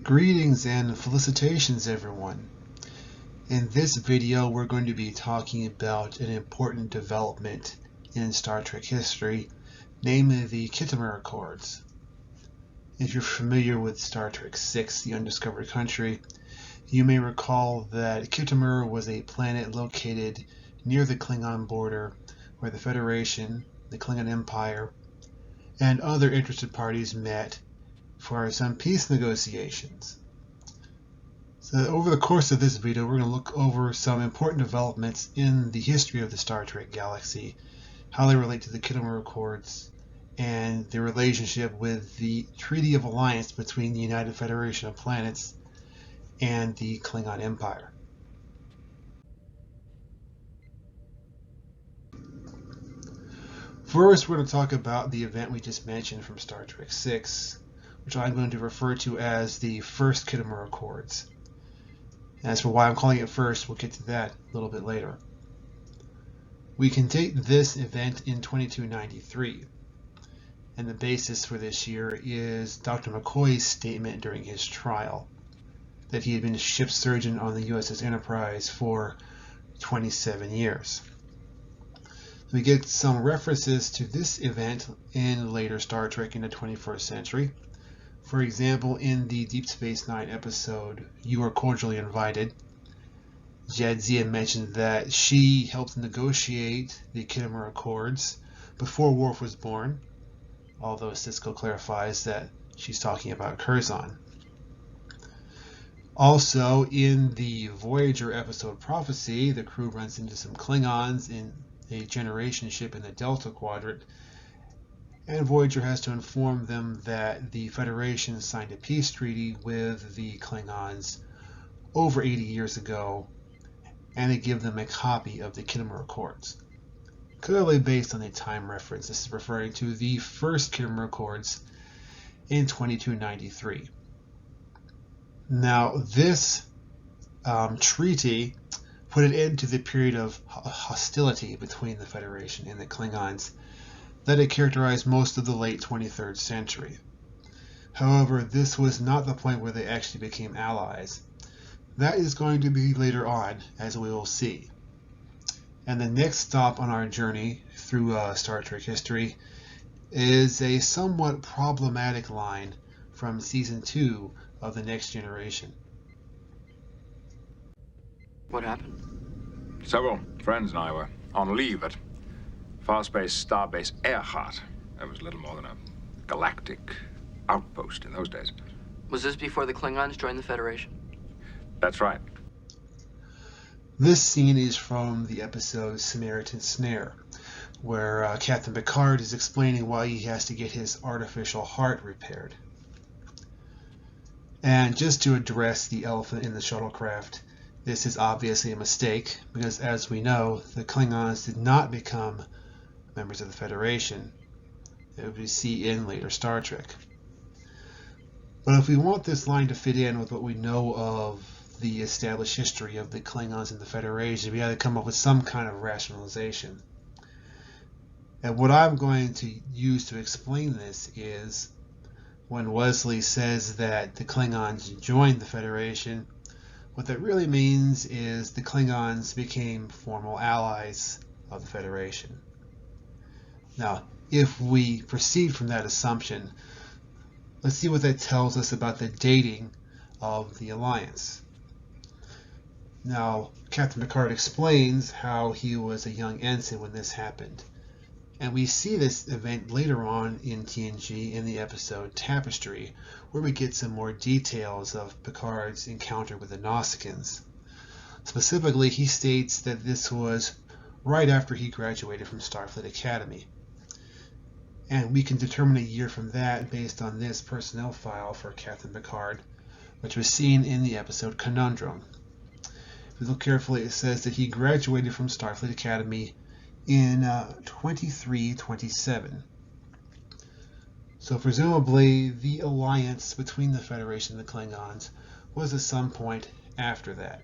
Greetings and felicitations, everyone. In this video, we're going to be talking about an important development in Star Trek history, namely the Khitomer Accords. If you're familiar with Star Trek VI, The Undiscovered Country, you may recall that Khitomer was a planet located near the Klingon border where the Federation, the Klingon Empire, and other interested parties met for some peace negotiations. So over the course of this video, we're going to look over some important developments in the history of the Star Trek galaxy, how they relate to the Khitomer Accords, and their relationship with the Treaty of Alliance between the United Federation of Planets and the Klingon Empire. First, we're going to talk about the event we just mentioned from Star Trek VI, which I'm going to refer to as the first Khitomer Accords. As for why I'm calling it first, we'll get to that a little bit later. We can date this event in 2293, and the basis for this year is Dr. McCoy's statement during his trial that he had been a ship surgeon on the USS Enterprise for 27 years. We get some references to this event in later Star Trek in the 21st century. For example, in the Deep Space Nine episode, You Are Cordially Invited, Jadzia mentioned that she helped negotiate the Khitomer Accords before Worf was born, although Sisko clarifies that she's talking about Curzon. Also, in the Voyager episode Prophecy, the crew runs into some Klingons in a generation ship in the Delta Quadrant, and Voyager has to inform them that the Federation signed a peace treaty with the Klingons over 80 years ago, and they give them a copy of the Khitomer Accords. Clearly based on a time reference, this is referring to the first Khitomer Accords in 2293. Now, this treaty put an end to the period of hostility between the Federation and the Klingons that had characterized most of the late 23rd century. However, this was not the point where they actually became allies. That is going to be later on, as we will see. And the next stop on our journey through Star Trek history is a somewhat problematic line from Season 2 of The Next Generation. What happened? Several friends and I were on leave at Farspace Starbase Earhart. That was little more than a galactic outpost in those days. Was this before the Klingons joined the Federation? That's right. This scene is from the episode Samaritan Snare, where Captain Picard is explaining why he has to get his artificial heart repaired. And just to address the elephant in the shuttlecraft, this is obviously a mistake, because as we know, the Klingons did not become members of the Federation, that we see in later Star Trek. But if we want this line to fit in with what we know of the established history of the Klingons and the Federation, we got to come up with some kind of rationalization. And what I'm going to use to explain this is when Wesley says that the Klingons joined the Federation, what that really means is the Klingons became formal allies of the Federation. Now, if we proceed from that assumption, let's see what that tells us about the dating of the alliance. Now, Captain Picard explains how he was a young ensign when this happened. And we see this event later on in TNG in the episode Tapestry, where we get some more details of Picard's encounter with the Nausicaans. Specifically, he states that this was right after he graduated from Starfleet Academy. And we can determine a year from that based on this personnel file for Captain Picard, which was seen in the episode Conundrum. If we look carefully, it says that he graduated from Starfleet Academy in 2327. So presumably the alliance between the Federation and the Klingons was at some point after that,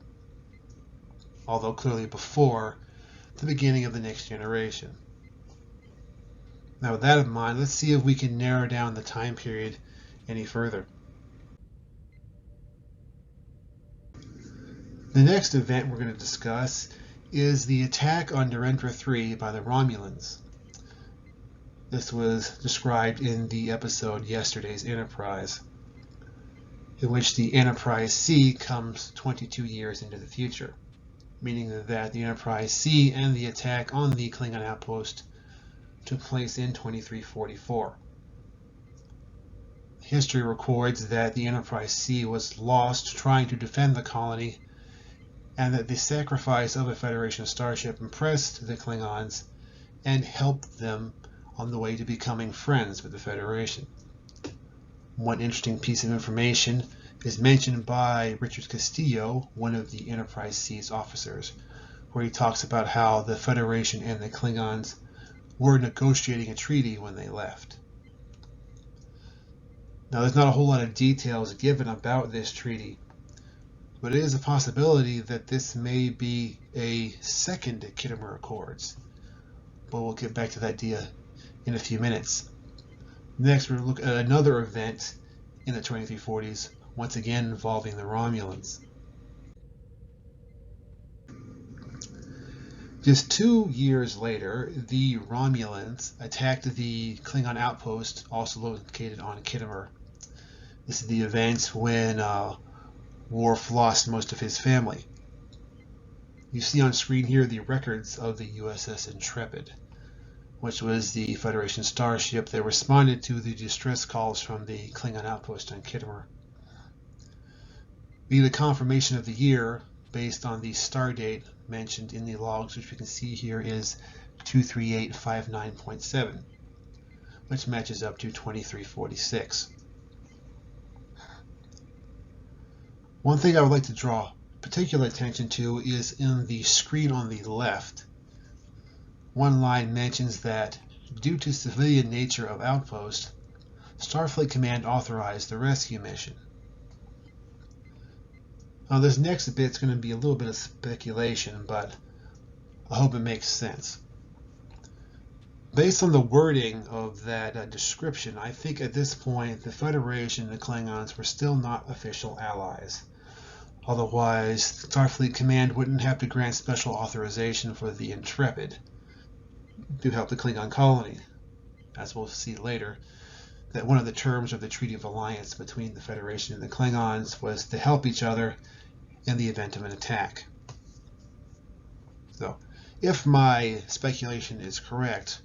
although clearly before the beginning of the Next Generation. Now with that in mind, let's see if we can narrow down the time period any further. The next event we're going to discuss is the attack on Narendra III by the Romulans. This was described in the episode Yesterday's Enterprise, in which the Enterprise C comes 22 years into the future, meaning that the Enterprise C and the attack on the Klingon outpost took place in 2344. History records that the Enterprise C was lost trying to defend the colony, and that the sacrifice of a Federation starship impressed the Klingons and helped them on the way to becoming friends with the Federation. One interesting piece of information is mentioned by Richard Castillo, one of the Enterprise C's officers, where he talks about how the Federation and the Klingons were negotiating a treaty when they left. Now, there's not a whole lot of details given about this treaty, but it is a possibility that this may be a second Khitomer Accords. But we'll get back to that idea in a few minutes. Next, we'll look at another event in the 2340s, once again involving the Romulans. Just 2 years later, the Romulans attacked the Klingon outpost, also located on Khitomer. This is the event when Worf lost most of his family. You see on screen here the records of the USS Intrepid, which was the Federation starship that responded to the distress calls from the Klingon outpost on Khitomer. The confirmation of the year, based on the star date mentioned in the logs, which we can see here, is 23859.7, which matches up to 2346. One thing I would like to draw particular attention to is in the screen on the left. One line mentions that, due to civilian nature of Outpost, Starfleet Command authorized the rescue mission. Now, this next bit's going to be a little bit of speculation, but I hope it makes sense. Based on the wording of that description, I think at this point the Federation and the Klingons were still not official allies. Otherwise, Starfleet Command wouldn't have to grant special authorization for the Intrepid to help the Klingon colony. As we'll see later, that one of the terms of the Treaty of Alliance between the Federation and the Klingons was to help each other in the event of an attack. So, if my speculation is correct,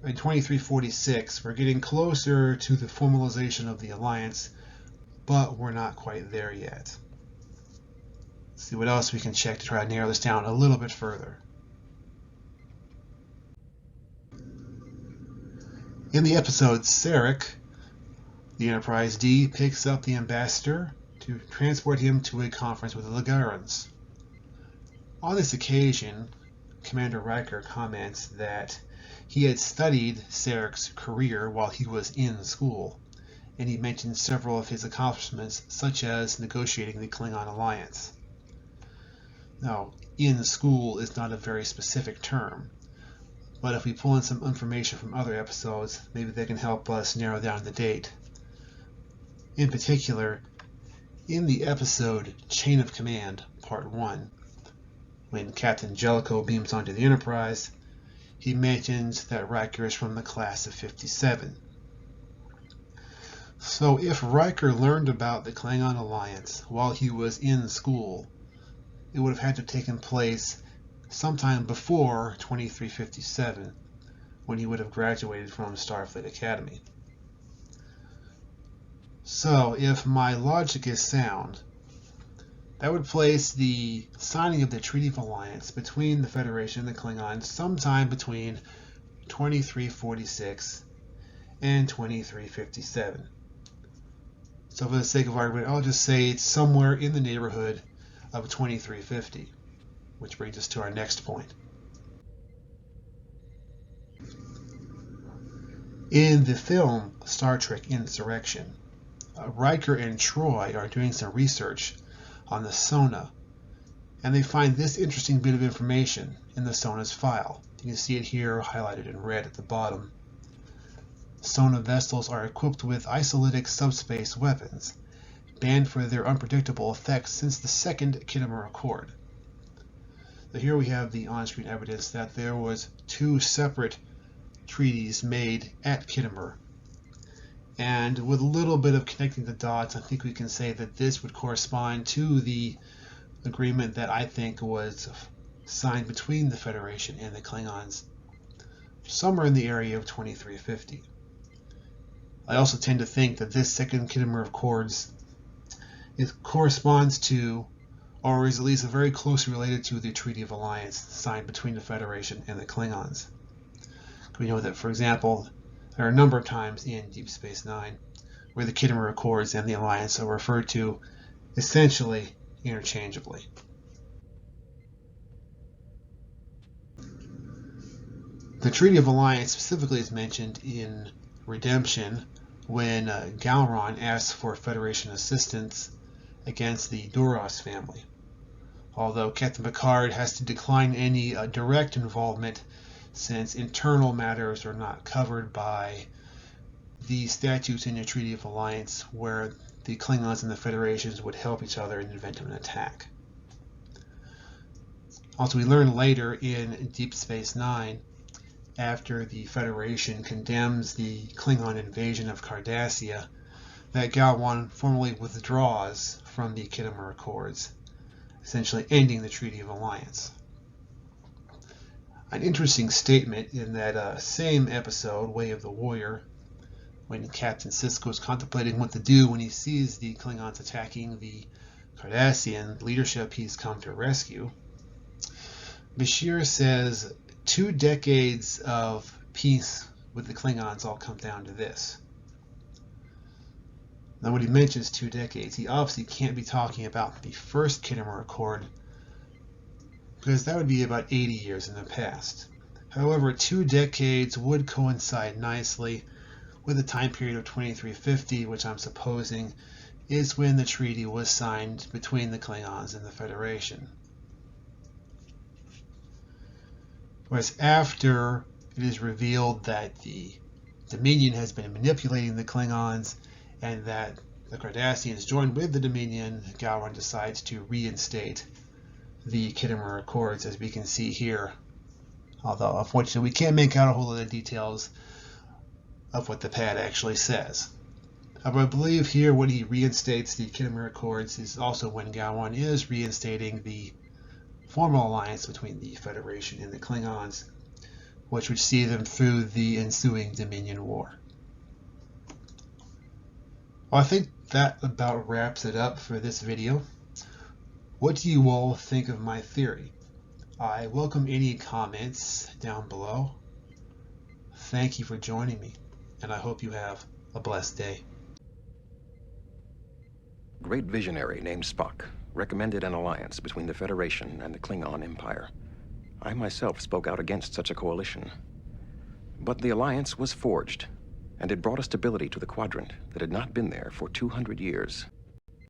in 2346 we're getting closer to the formalization of the alliance, but we're not quite there yet. Let's see what else we can check to try to narrow this down a little bit further. In the episode Sarek, the Enterprise D picks up the ambassador to transport him to a conference with the Ligarans. On this occasion, Commander Riker comments that he had studied Sarek's career while he was in school, and he mentions several of his accomplishments, such as negotiating the Klingon alliance. Now, in school is not a very specific term, but if we pull in some information from other episodes, maybe they can help us narrow down the date. In particular, in the episode Chain of Command, Part 1, when Captain Jellicoe beams onto the Enterprise, he mentions that Riker is from the class of 57. So if Riker learned about the Klingon alliance while he was in school, it would have had to have taken place sometime before 2357, when he would have graduated from Starfleet Academy. So, if my logic is sound, that would place the signing of the Treaty of Alliance between the Federation and the Klingons sometime between 2346 and 2357. So for the sake of argument, I'll just say it's somewhere in the neighborhood of 2350, which brings us to our next point. In the film Star Trek Insurrection, Riker and Troy are doing some research on the Sona, and they find this interesting bit of information in the Sona's file. You can see it here highlighted in red at the bottom. Sona vessels are equipped with isolytic subspace weapons, banned for their unpredictable effects since the second Khitomer Accord. So here we have the on-screen evidence that there was 2 separate treaties made at Khitomer. And with a little bit of connecting the dots, I think we can say that this would correspond to the agreement that I think was signed between the Federation and the Klingons somewhere in the area of 2350. I also tend to think that this second Khitomer Accords corresponds to, or is at least very closely related to, the Treaty of Alliance signed between the Federation and the Klingons. We know that, for example, there are a number of times in Deep Space Nine where the Khitomer Accords and the Alliance are referred to essentially interchangeably. The Treaty of Alliance specifically is mentioned in Redemption when Gowron asks for Federation assistance against the Duras family. Although Captain Picard has to decline any direct involvement since internal matters are not covered by the statutes in the Treaty of Alliance where the Klingons and the Federations would help each other in the event of an attack. Also, we learn later in Deep Space Nine, after the Federation condemns the Klingon invasion of Cardassia, that Gowron formally withdraws from the Khitomer Accords, essentially ending the Treaty of Alliance. An interesting statement in that same episode, Way of the Warrior, when Captain Sisko is contemplating what to do when he sees the Klingons attacking the Cardassian leadership he's come to rescue, Bashir says 2 decades of peace with the Klingons all come down to this. Now when he mentions 2 decades, he obviously can't be talking about the first Khitomer Accord, because that would be about 80 years in the past. However, 2 decades would coincide nicely with the time period of 2350, which I'm supposing is when the treaty was signed between the Klingons and the Federation. Whereas after it is revealed that the Dominion has been manipulating the Klingons and that the Cardassians joined with the Dominion, Gowron decides to reinstate the Khitomer Accords, as we can see here. Although, unfortunately, we can't make out a whole lot of details of what the pad actually says. However, I believe here when he reinstates the Khitomer Accords is also when Gowron is reinstating the formal alliance between the Federation and the Klingons, which would see them through the ensuing Dominion War. Well, I think that about wraps it up for this video. What do you all think of my theory? I welcome any comments down below. Thank you for joining me, and I hope you have a blessed day. Great visionary named Spock recommended an alliance between the Federation and the Klingon Empire. I myself spoke out against such a coalition. But the alliance was forged, and it brought a stability to the quadrant that had not been there for 200 years.